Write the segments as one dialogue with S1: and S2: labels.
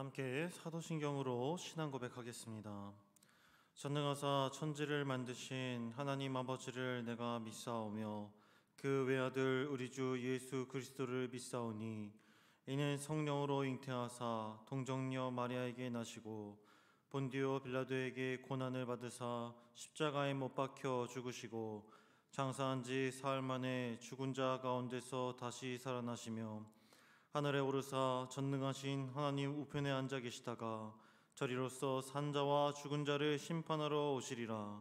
S1: 함께 사도신경으로 신앙 고백하겠습니다. 전능하사 천지를 만드신 하나님 아버지를 내가 믿사오며 그 외아들 우리 주 예수 그리스도를 믿사오니 이는 성령으로 잉태하사 동정녀 마리아에게 나시고 본디오 빌라도에게 고난을 받으사 십자가에 못 박혀 죽으시고 장사한 지 사흘 만에 죽은 자 가운데서 다시 살아나시며 하늘에 오르사 전능하신 하나님 우편에 앉아 계시다가 저리로서 산자와 죽은 자를 심판하러 오시리라.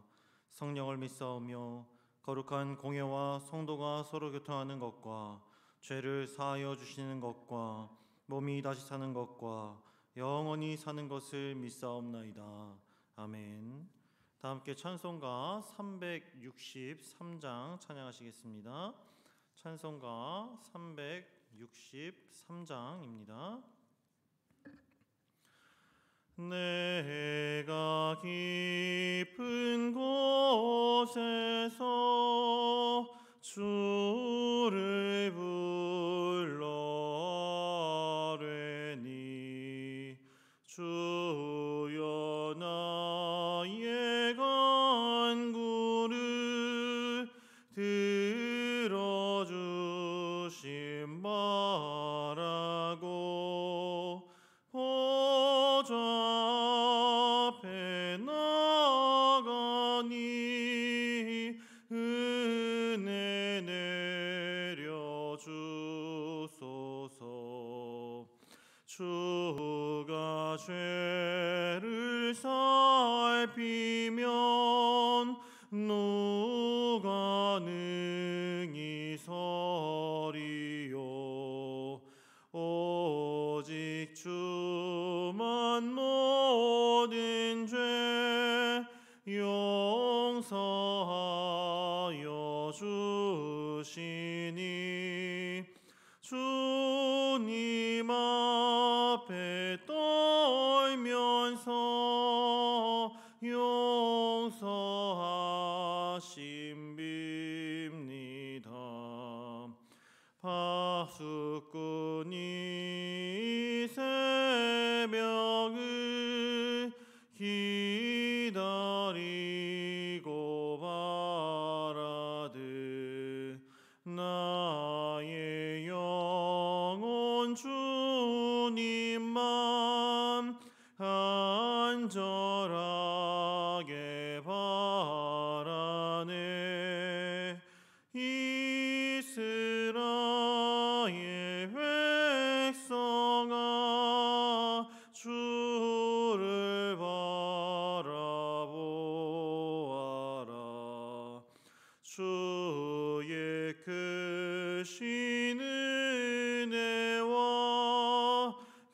S1: 성령을 믿사오며 거룩한 공예와 성도가 서로 교통하는 것과 죄를 사하여 주시는 것과 몸이 다시 사는 것과 영원히 사는 것을 믿사옵나이다. 아멘. 다 함께 찬송가 363장 찬양하시겠습니다. 찬송가 363장입니다. 내가 깊은 곳에서 주를 불러뢰니 주여 나의 간구를 들어주심 바라고 보좌 앞에 나가니 은혜 내려주소서. 주가 죄를 살피면 누가 능히 서리요. 오직 주만 모든 죄 용서하여 주시니 주님 앞에 떨면서 용서하심 빕니다. 파수꾼이 새벽을 기다리고 바라듯 나의 영혼 주님만 간절하게 바라네. 이스라엘 백성아 주를 바라보아라. 주의 크신 은혜와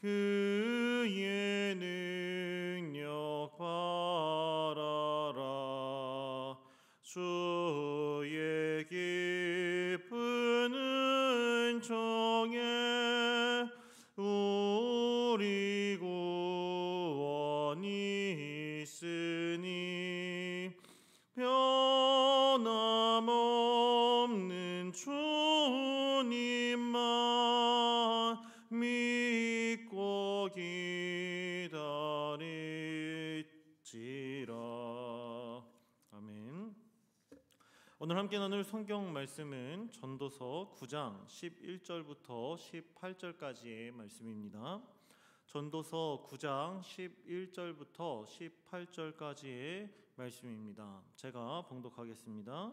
S1: 그의 능력 바라라. 주의 깊은 은총에 우리 구원이 있으니 변함없는 주님만 믿고 기다릴지라. 아멘. 오늘 함께 나눌 성경 말씀은 전도서 9장 11절부터 18절까지의 말씀입니다. 전도서 9장 11절부터 18절까지의 말씀입니다. 제가 봉독하겠습니다.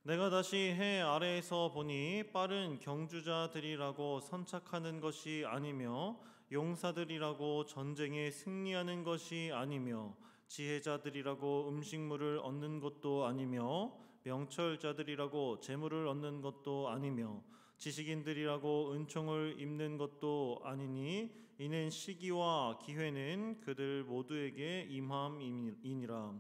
S1: 내가 다시 해 아래에서 보니 빠른 경주자들이라고 선착하는 것이 아니며 용사들이라고 전쟁에 승리하는 것이 아니며 지혜자들이라고 음식물을 얻는 것도 아니며 명철자들이라고 재물을 얻는 것도 아니며 지식인들이라고 은총을 입는 것도 아니니 이는 시기와 기회는 그들 모두에게 임함이니라.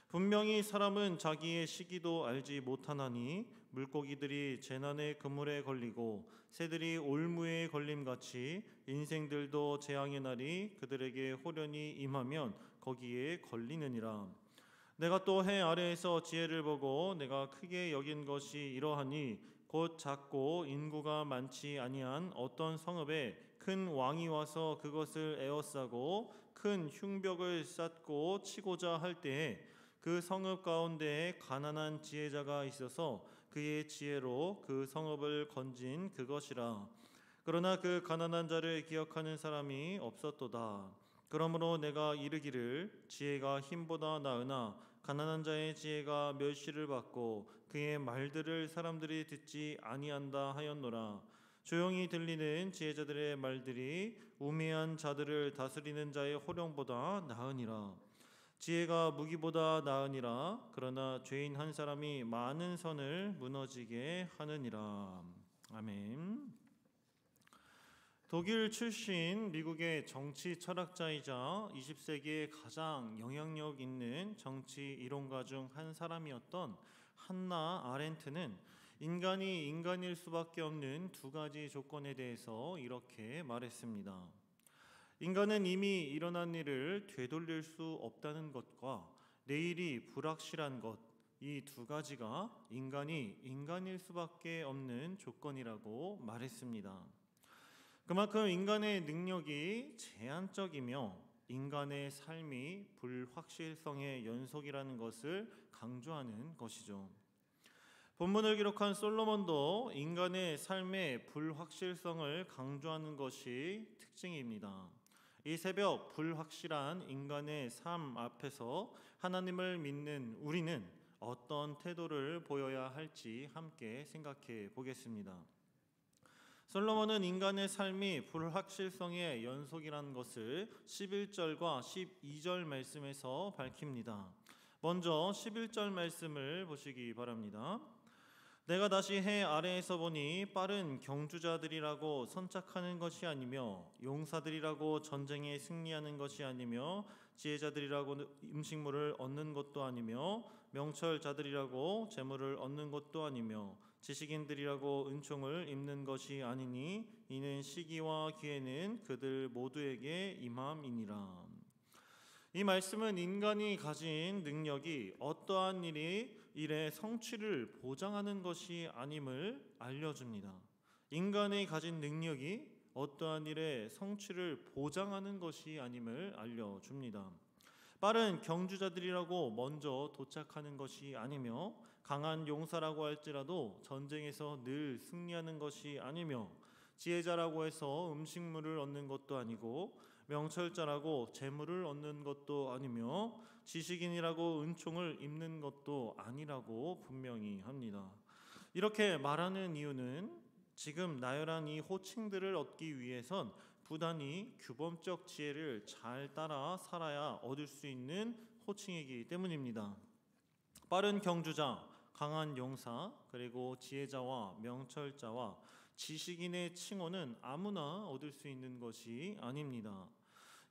S1: 분명히 사람은 자기의 시기도 알지 못하나니 물고기들이 재난의 그물에 걸리고 새들이 올무에 걸림같이 인생들도 재앙의 날이 그들에게 호련히 임하면 거기에 걸리느니라. 내가 또 해 아래에서 지혜를 보고 내가 크게 여긴 것이 이러하니 곧 작고 인구가 많지 아니한 어떤 성읍에 큰 왕이 와서 그것을 에워싸고 큰 흉벽을 쌓고 치고자 할 때에 그 성읍 가운데에 가난한 지혜자가 있어서 그의 지혜로 그 성읍을 건진 그것이라. 그러나 그 가난한 자를 기억하는 사람이 없었도다. 그러므로 내가 이르기를 지혜가 힘보다 나으나 가난한 자의 지혜가 멸시를 받고 그의 말들을 사람들이 듣지 아니한다 하였노라. 조용히 들리는 지혜자들의 말들이 우매한 자들을 다스리는 자의 호령보다 나으니라. 지혜가 무기보다 나으니라. 그러나 죄인 한 사람이 많은 선을 무너지게 하느니라. 아멘. 독일 출신 미국의 정치 철학자이자 20세기의 가장 영향력 있는 정치 이론가 중 한 사람이었던 한나 아렌트는 인간이 인간일 수밖에 없는 두 가지 조건에 대해서 이렇게 말했습니다. 인간은 이미 일어난 일을 되돌릴 수 없다는 것과 내일이 불확실한 것, 이 두 가지가 인간이 인간일 수밖에 없는 조건이라고 말했습니다. 그만큼 인간의 능력이 제한적이며 인간의 삶이 불확실성의 연속이라는 것을 강조하는 것이죠. 본문을 기록한 솔로몬도 인간의 삶의 불확실성을 강조하는 것이 특징입니다. 이 새벽 불확실한 인간의 삶 앞에서 하나님을 믿는 우리는 어떤 태도를 보여야 할지 함께 생각해 보겠습니다. 솔로몬은 인간의 삶이 불확실성의 연속이라는 것을 11절과 12절 말씀에서 밝힙니다. 먼저 11절 말씀을 보시기 바랍니다. 내가 다시 해 아래에서 보니 빠른 경주자들이라고 선착하는 것이 아니며 용사들이라고 전쟁에 승리하는 것이 아니며 지혜자들이라고 음식물을 얻는 것도 아니며 명철자들이라고 재물을 얻는 것도 아니며 지식인들이라고 은총을 입는 것이 아니니 이는 시기와 기회는 그들 모두에게 임함이니라. 이 말씀은 인간이 가진 능력이 어떠한 일의 성취를 보장하는 것이 아님을 알려줍니다. 인간이 가진 능력이 어떠한 일의 성취를 보장하는 것이 아님을 알려줍니다. 빠른 경주자들이라고 먼저 도착하는 것이 아니며 강한 용사라고 할지라도 전쟁에서 늘 승리하는 것이 아니며 지혜자라고 해서 음식물을 얻는 것도 아니고 명철자라고 재물을 얻는 것도 아니며 지식인이라고 은총을 입는 것도 아니라고 분명히 합니다. 이렇게 말하는 이유는 지금 나열한 이 호칭들을 얻기 위해선 부단히 규범적 지혜를 잘 따라 살아야 얻을 수 있는 호칭이기 때문입니다. 빠른 경주자, 강한 용사, 그리고 지혜자와 명철자와 지식인의 칭호는 아무나 얻을 수 있는 것이 아닙니다.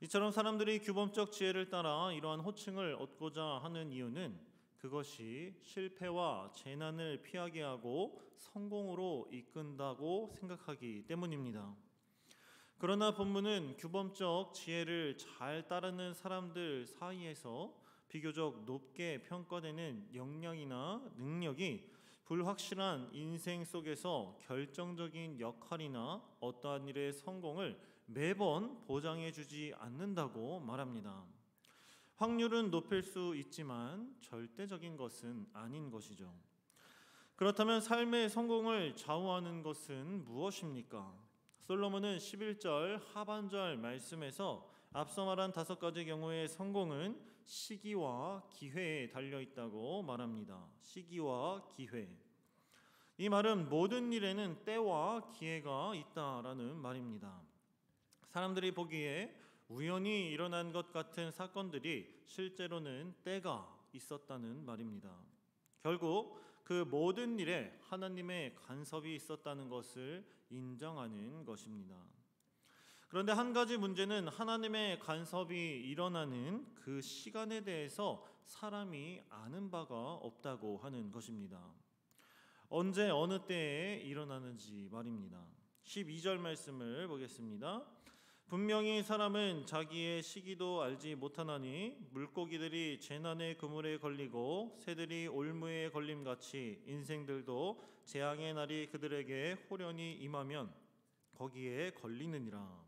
S1: 이처럼 사람들이 규범적 지혜를 따라 이러한 호칭을 얻고자 하는 이유는 그것이 실패와 재난을 피하게 하고 성공으로 이끈다고 생각하기 때문입니다. 그러나 본문은 규범적 지혜를 잘 따르는 사람들 사이에서 비교적 높게 평가되는 역량이나 능력이 불확실한 인생 속에서 결정적인 역할이나 어떠한 일의 성공을 매번 보장해 주지 않는다고 말합니다. 확률은 높일 수 있지만 절대적인 것은 아닌 것이죠. 그렇다면 삶의 성공을 좌우하는 것은 무엇입니까? 솔로몬은 11절 하반절 말씀에서 앞서 말한 5가지 경우의 성공은 시기와 기회에 달려 있다고 말합니다. 시기와 기회. 이 말은 모든 일에는 때와 기회가 있다라는 말입니다. 사람들이 보기에 우연히 일어난 것 같은 사건들이 실제로는 때가 있었다는 말입니다. 결국 그 모든 일에 하나님의 간섭이 있었다는 것을 인정하는 것입니다. 그런데 한 가지 문제는 하나님의 간섭이 일어나는 그 시간에 대해서 사람이 아는 바가 없다고 하는 것입니다. 언제 어느 때에 일어나는지 말입니다. 12절 말씀을 보겠습니다. 분명히 사람은 자기의 시기도 알지 못하나니 물고기들이 재난의 그물에 걸리고 새들이 올무에 걸림같이 인생들도 재앙의 날이 그들에게 호련히 임하면 거기에 걸리느니라.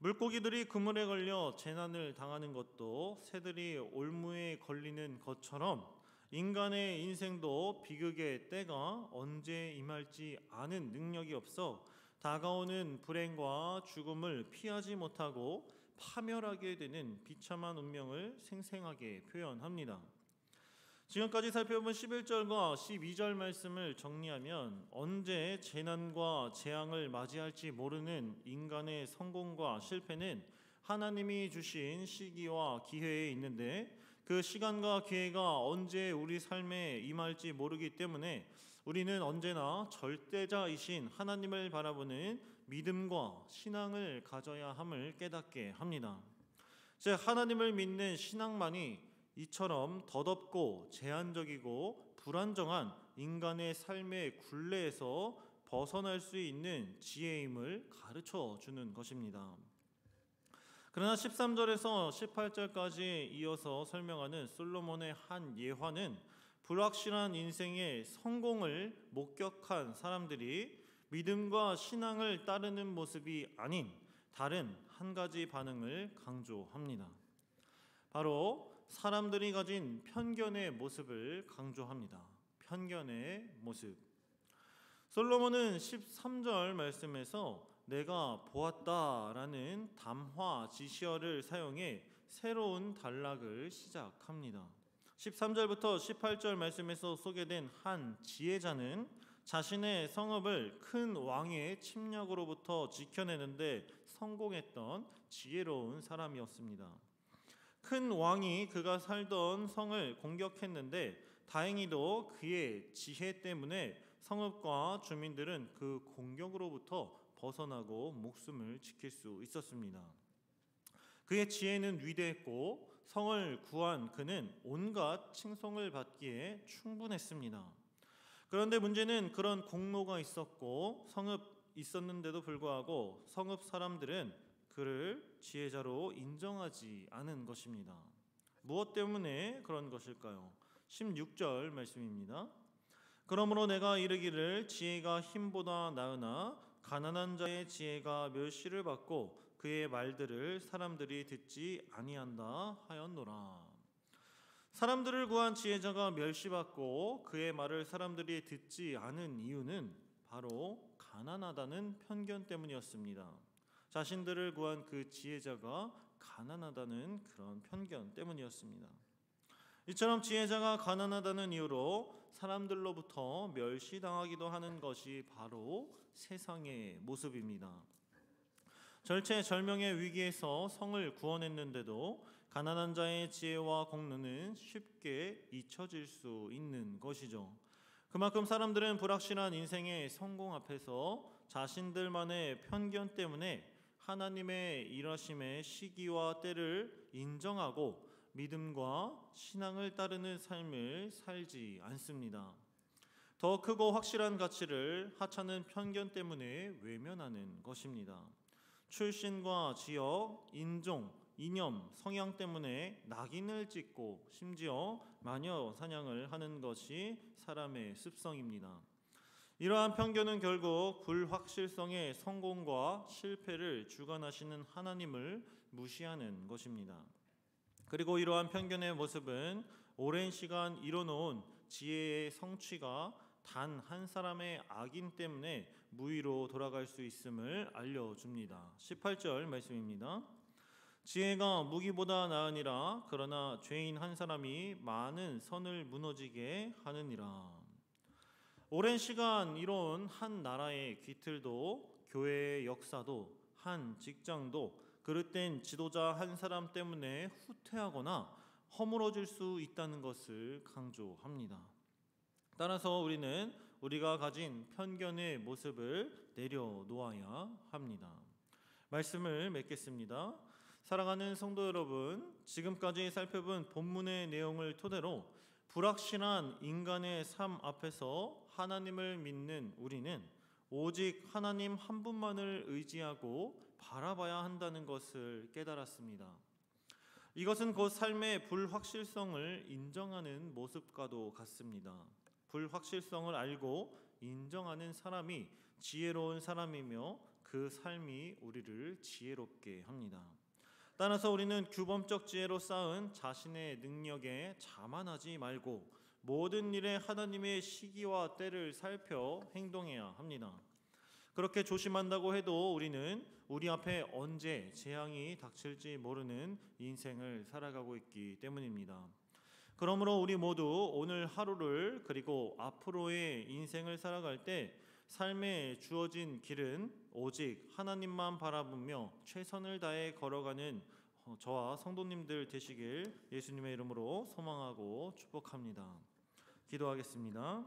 S1: 물고기들이 그물에 걸려 재난을 당하는 것도 새들이 올무에 걸리는 것처럼 인간의 인생도 비극의 때가 언제 임할지 아는 능력이 없어 다가오는 불행과 죽음을 피하지 못하고 파멸하게 되는 비참한 운명을 생생하게 표현합니다. 지금까지 살펴본 11절과 12절 말씀을 정리하면 언제 재난과 재앙을 맞이할지 모르는 인간의 성공과 실패는 하나님이 주신 시기와 기회에 있는데 그 시간과 기회가 언제 우리 삶에 임할지 모르기 때문에 우리는 언제나 절대자이신 하나님을 바라보는 믿음과 신앙을 가져야 함을 깨닫게 합니다. 즉 하나님을 믿는 신앙만이 이처럼 덧없고 제한적이고 불안정한 인간의 삶의 굴레에서 벗어날 수 있는 지혜임을 가르쳐 주는 것입니다. 그러나 13절에서 18절까지 이어서 설명하는 솔로몬의 한 예화는 불확실한 인생의 성공을 목격한 사람들이 믿음과 신앙을 따르는 모습이 아닌 다른 한 가지 반응을 강조합니다. 바로 사람들이 가진 편견의 모습을 강조합니다. 편견의 모습. 솔로몬은 13절 말씀에서 내가 보았다라는 담화 지시어를 사용해 새로운 단락을 시작합니다. 13절부터 18절 말씀에서 소개된 한 지혜자는 자신의 성읍을 큰 왕의 침략으로부터 지켜내는데 성공했던 지혜로운 사람이었습니다. 큰 왕이 그가 살던 성을 공격했는데 다행히도 그의 지혜 때문에 성읍과 주민들은 그 공격으로부터 벗어나고 목숨을 지킬 수 있었습니다. 그의 지혜는 위대했고 성을 구한 그는 온갖 칭송을 받기에 충분했습니다. 그런데 문제는 그런 공로가 있었고 성읍 있었는데도 불구하고 성읍 사람들은 그를 지혜자로 인정하지 않은 것입니다. 무엇 때문에 그런 것일까요? 16절 말씀입니다. 그러므로 내가 이르기를 지혜가 힘보다 나으나 가난한 자의 지혜가 멸시를 받고 그의 말들을 사람들이 듣지 아니한다 하였노라. 사람들을 구한 지혜자가 멸시받고 그의 말을 사람들이 듣지 않은 이유는 바로 가난하다는 편견 때문이었습니다. 자신들을 구한 그 지혜자가 가난하다는 그런 편견 때문이었습니다. 이처럼 지혜자가 가난하다는 이유로 사람들로부터 멸시당하기도 하는 것이 바로 세상의 모습입니다. 절체절명의 위기에서 성을 구원했는데도 가난한 자의 지혜와 공로는 쉽게 잊혀질 수 있는 것이죠. 그만큼 사람들은 불확실한 인생의 성공 앞에서 자신들만의 편견 때문에 하나님의 일하심의 시기와 때를 인정하고 믿음과 신앙을 따르는 삶을 살지 않습니다. 더 크고 확실한 가치를 하찮은 편견 때문에 외면하는 것입니다. 출신과 지역, 인종, 이념, 성향 때문에 낙인을 찍고 심지어 마녀 사냥을 하는 것이 사람의 습성입니다. 이러한 편견은 결국 불확실성의 성공과 실패를 주관하시는 하나님을 무시하는 것입니다. 그리고 이러한 편견의 모습은 오랜 시간 이뤄놓은 지혜의 성취가 단 한 사람의 악인 때문에 무위로 돌아갈 수 있음을 알려줍니다. 18절 말씀입니다. 지혜가 무기보다 나으니라 그러나 죄인 한 사람이 많은 선을 무너지게 하느니라. 오랜 시간 이뤄온 한 나라의 기틀도 교회의 역사도 한 직장도 그릇된 지도자 한 사람 때문에 후퇴하거나 허물어질 수 있다는 것을 강조합니다. 따라서 우리는 우리가 가진 편견의 모습을 내려놓아야 합니다. 말씀을 맺겠습니다. 사랑하는 성도 여러분, 지금까지 살펴본 본문의 내용을 토대로 불확실한 인간의 삶 앞에서 하나님을 믿는 우리는 오직 하나님 한 분만을 의지하고 바라봐야 한다는 것을 깨달았습니다. 이것은 곧 삶의 불확실성을 인정하는 모습과도 같습니다. 불확실성을 알고 인정하는 사람이 지혜로운 사람이며 그 삶이 우리를 지혜롭게 합니다. 따라서 우리는 규범적 지혜로 쌓은 자신의 능력에 자만하지 말고 모든 일에 하나님의 시기와 때를 살펴 행동해야 합니다. 그렇게 조심한다고 해도 우리는 우리 앞에 언제 재앙이 닥칠지 모르는 인생을 살아가고 있기 때문입니다. 그러므로 우리 모두 오늘 하루를 그리고 앞으로의 인생을 살아갈 때 삶에 주어진 길은 오직 하나님만 바라보며 최선을 다해 걸어가는 저와 성도님들 되시길 예수님의 이름으로 소망하고 축복합니다. 기도하겠습니다.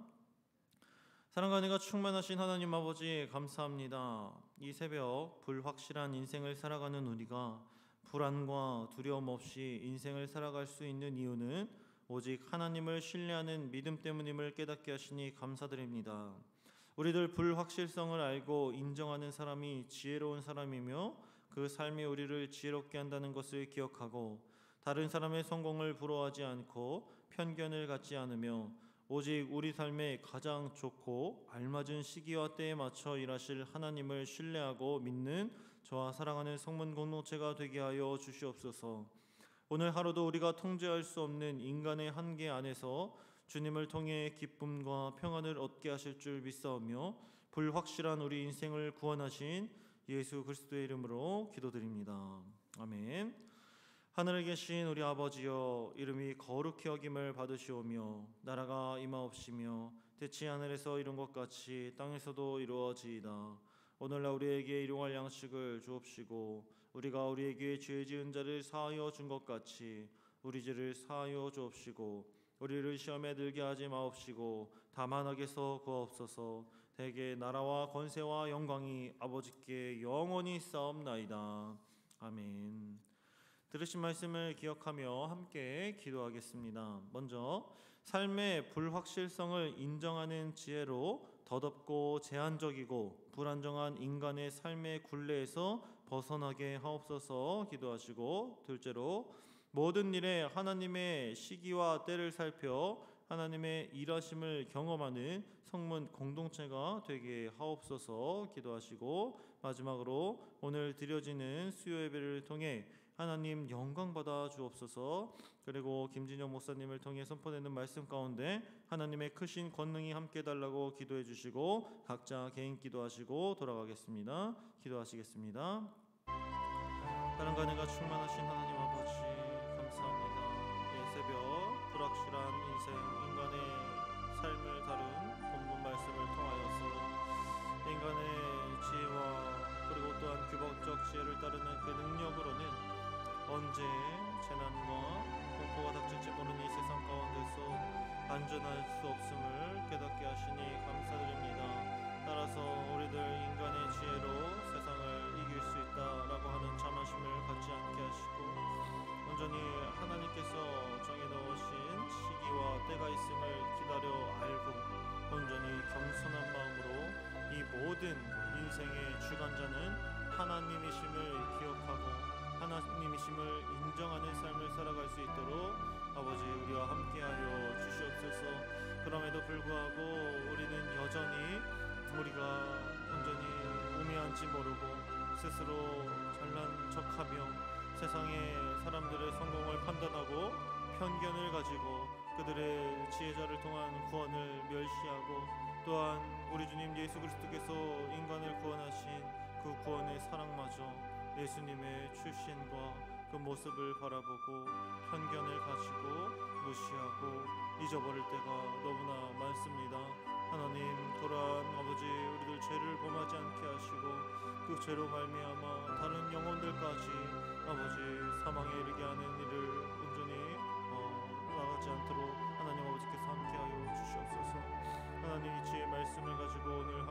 S1: 사랑과 은혜가 충만하신 하나님 아버지 감사합니다. 이 새벽 불확실한 인생을 살아가는 우리가 불안과 두려움 없이 인생을 살아갈 수 있는 이유는 오직 하나님을 신뢰하는 믿음 때문임을 깨닫게 하시니 감사드립니다. 우리들 불확실성을 알고 인정하는 사람이 지혜로운 사람이며 그 삶이 우리를 지혜롭게 한다는 것을 기억하고 다른 사람의 성공을 부러워하지 않고 편견을 갖지 않으며 오직 우리 삶에 가장 좋고 알맞은 시기와 때에 맞춰 일하실 하나님을 신뢰하고 믿는 저와 사랑하는 성문 공동체가 되게 하여 주시옵소서. 오늘 하루도 우리가 통제할 수 없는 인간의 한계 안에서 주님을 통해 기쁨과 평안을 얻게 하실 줄 믿사오며 불확실한 우리 인생을 구원하신 예수 그리스도의 이름으로 기도드립니다. 아멘. 하늘에 계신 우리 아버지여, 이름이 거룩히 여김을 받으시오며 나라가 임하옵시며 대치 하늘에서 이룬 것 같이 땅에서도 이루어지이다. 오늘날 우리에게 일용할 양식을 주옵시고 우리가 우리에게 죄 지은 자를 사하여 준 것 같이 우리 죄를 사하여 주옵시고 우리를 시험에 들게 하지 마옵시고 다만 악에서 구하옵소서. 대개 나라와 권세와 영광이 아버지께 영원히 싸움나이다. 아멘. 들으신 말씀을 기억하며 함께 기도하겠습니다. 먼저 삶의 불확실성을 인정하는 지혜로 덧없고 제한적이고 불안정한 인간의 삶의 굴레에서 벗어나게 하옵소서 기도하시고, 둘째로 모든 일에 하나님의 시기와 때를 살펴 하나님의 일하심을 경험하는 성문 공동체가 되게 하옵소서 기도하시고, 마지막으로 오늘 드려지는 수요 예배를 통해 하나님 영광 받아 주옵소서. 그리고 김진영 목사님을 통해 선포되는 말씀 가운데 하나님의 크신 권능이 함께 달라고 기도해 주시고 각자 개인 기도하시고 돌아가겠습니다. 기도하시겠습니다. 사랑과 은혜가 충만하신 하나님 아버지 감사합니다. 이 새벽 불확실한 인생 인간의 삶을 다룬 본문 말씀을 통하여서 인간의 지혜와 그리고 또한 규범적 지혜를 따르는 그 능력으로는 언제 재난과 공포가 닥칠지 모르는 이 세상 가운데서 안전할 수 없음을 깨닫게 하시니 감사드립니다. 따라서 우리들 인간의 지혜로 세상을 이길 수 있다라고 하는 자만심을 갖지 않게 하시고 온전히 하나님께서 정해놓으신 시기와 때가 있음을 기다려 알고 온전히 겸손한 마음으로 이 모든 인생의 주관자는 하나님이심을 기억하고 하나님이심을 인정하는 삶을 살아갈 수 있도록 아버지 우리와 함께하여 주시옵소서. 그럼에도 불구하고 우리는 여전히 우리가 온전히 우매한지 모르고 스스로 잘난 척하며 세상의 사람들의 성공을 판단하고 편견을 가지고 그들의 지혜자를 통한 구원을 멸시하고 또한 우리 주님 예수 그리스도께서 인간을 구원하신 그 구원의 사랑마저 예수님의 출신과 그 모습을 바라보고 편견을 가지고 무시하고 잊어버릴 때가 너무나 많습니다. 하나님 돌아온 아버지 우리들 죄를 범하지 않게 하시고 그 죄로 말미암아 다른 영혼들까지 아버지 사망에 이르게 하는 일을 온전히 나가지 않도록 하나님 아버지께서 함께하여 주시옵소서. 하나님 이 지혜의 말씀을 가지고 오늘